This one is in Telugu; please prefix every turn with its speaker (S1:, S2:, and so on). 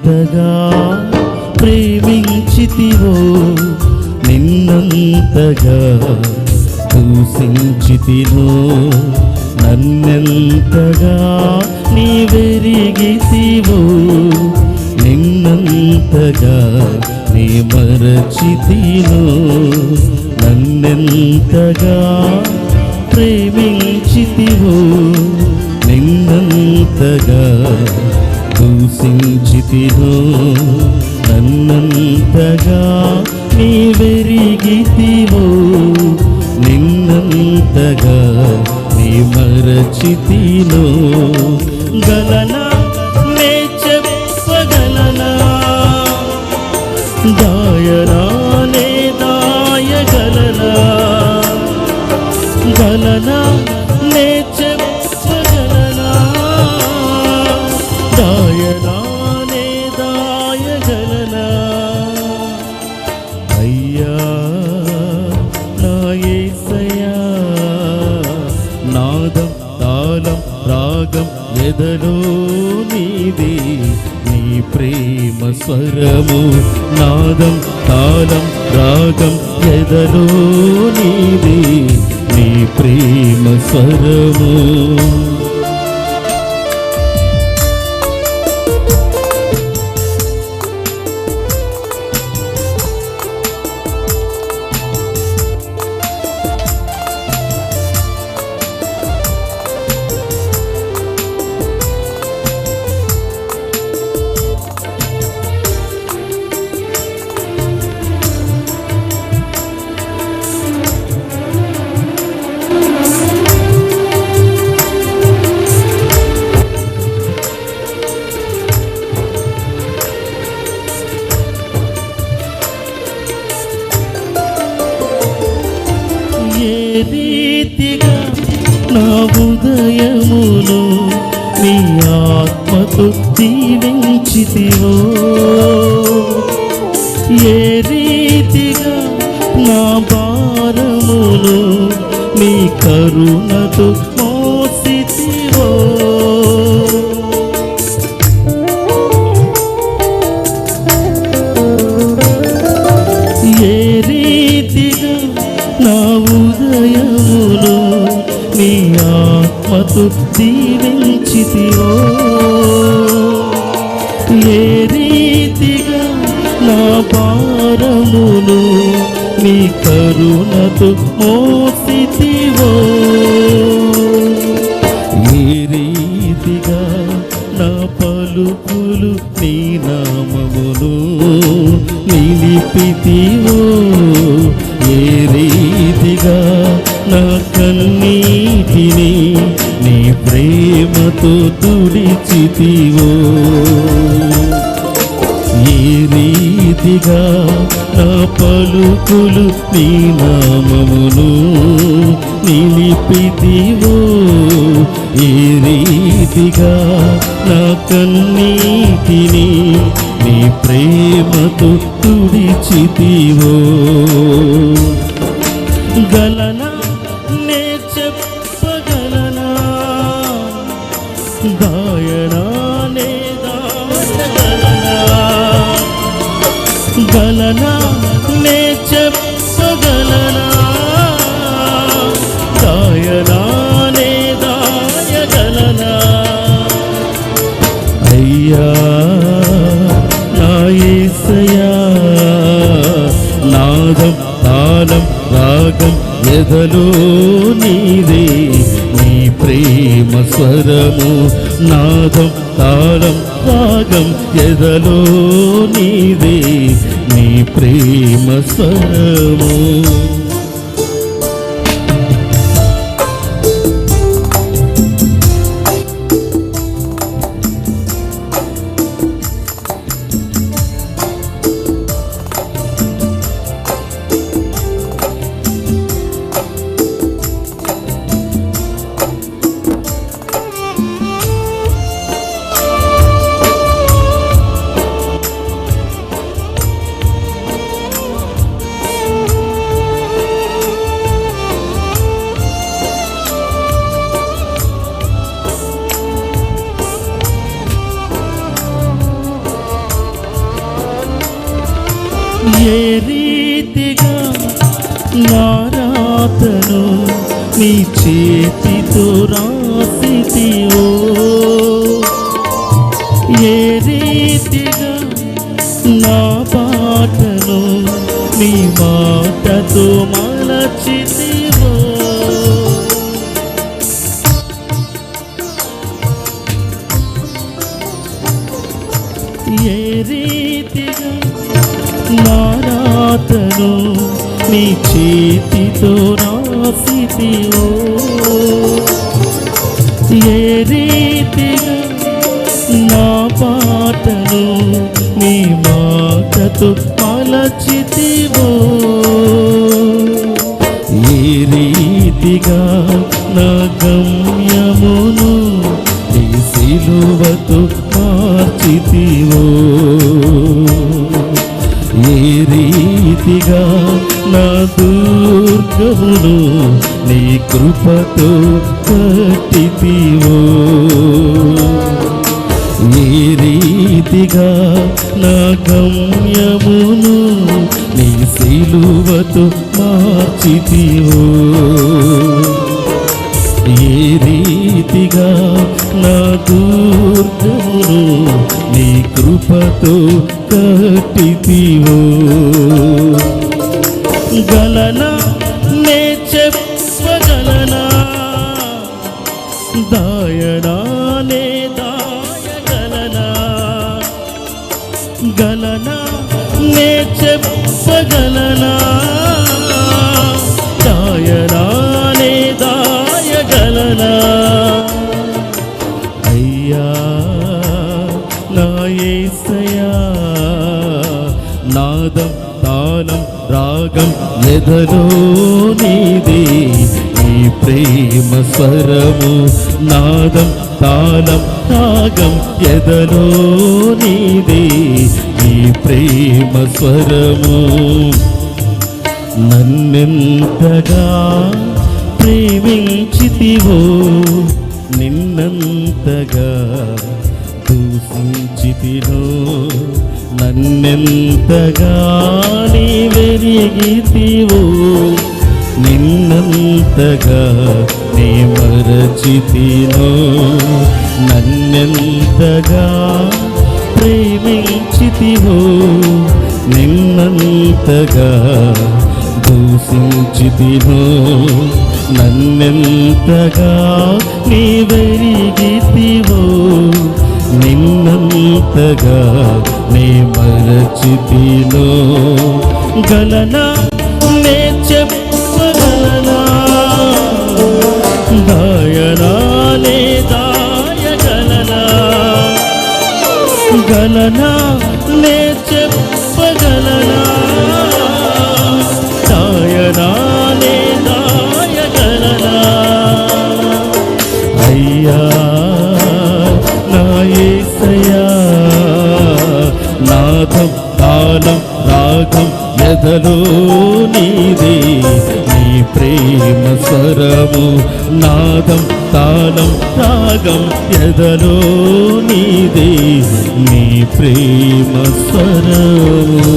S1: ఎంతగా ప్రేమించితివో నిన్నంతగా దూషించితినో నన్నెంతగా నీవెరిగితివో నిన్నంతగా నీ మరచితినో నన్నెంతగా ప్రేమించితివో నిన్నంతగా దూషించితినో నన్నంతగా నీవెరిగితివో నిన్నంతగా నీ మరచితినో గలనా నే చెప్పగలనా దాయనా నే దాయగలనా గలనా నే చెప్పగలనా దాయనా నే దాయగలనా అయ్యా నా యేసయ్యా నాదం తాళం రాగం ఎదలో నీది నీ ప్రేమ స్వరము నాదం తాళం రాగం ఎదలో నీది నీ ప్రేమ స్వరము రీతిగా నా ఉదయమును నీ ఆత్మతో దీవించితివో ఏ రీతిగా నా భారమును నీ కరుణతో మోసితివో ఏ రీతిగా నా ఉదయమును నీ ఆత్మతో దీవించితివో ఏ రీతిగా నా భారమును నీ కరుణతో మోసితివో ఏ రీతిగా నా పలుకులు నీ నామమును నిలిపితివో ఏ రీతిగా నా కన్నీటిని నీ ప్రేమతో తుడిచితివో ఏ రీతిగా నా పలుకులు నీ నామమును నిలిపితివో ఏ రీతిగా నా కన్నీటిని నీ ప్రేమతో తుడిచితివో గలనా నే చెప్పగలనా దాయనా నే దాయగలనా గలనా నే చెప్పగలనా దాయనా నే దాయగలనా అయ్యా నా యేసయ్యా నాదం తాళం రాగం ఎదలో నీదే నీ ప్రేమ స్వరము నాదం తాళం రాగం ఎదలో నీదే నీ ప్రేమ స్వరము ఏ రీతిగా నారాతను నీ చేతితో రాసితివో, ఏ రీతిగా నా పాటను నీ మాటతో మలచితివో, ఏ రీతిగా నారాతను నీ చేతితో రాసితివో, ఏ రీతిగా నా పాటను నీ మాటతో మలచితివో, ఏ రీతిగా నా గమ్యమును నీ సిలువతో మార్చితివో, ఏ రీతిగా నా దుర్గమును నీ కృపతో కట్టితివో, ఏ రీతిగా నా గమ్యమును నీ సిలువతో మార్చితివో, ఏ రీతిగా నా దుర్గమును నీ కృపతో కట్టితివో, గలనా నే చెప్పగలనా, దాయనా నే దాయగలనా, గలనా నే చెప్పగలనా, దాయనా నే దాయగలనా, అయ్యా నా యేసయ్యా, నాదం తాళం రాగం ఎదలో నీదే, నీ ప్రేమ స్వరము, నాదం తాళం రాగం ఎదలో నీదే, నీ ప్రేమ స్వరము, నన్నెంతగా ప్రేమించితివో, నిన్నంతగా దూషించితినో, నన్నెంతగా నీ వెరిగితివో, నిన్నంతగా నీ మరచితినో, నన్నెంతగా ప్రేమించితివో, నిన్నంతగా దూషించితినో, నన్నెంతగా నీ వెరిగితివో, నిన్నంతగా నీ మరచితినో, గలనా నే చెప్పగలనా, దాయనా నే దాయగలనా, గలనా నే చెప్పగలనా, దాయనా నే దాయగలనా, అయ్యా నా యేసయ్యా, నాదం తాళం రాగం ఎదలో నీదే, నీ ప్రేమ స్వరము, నాదం తాళం రాగం ఎదలో నీదే, నీ ప్రేమ స్వరము.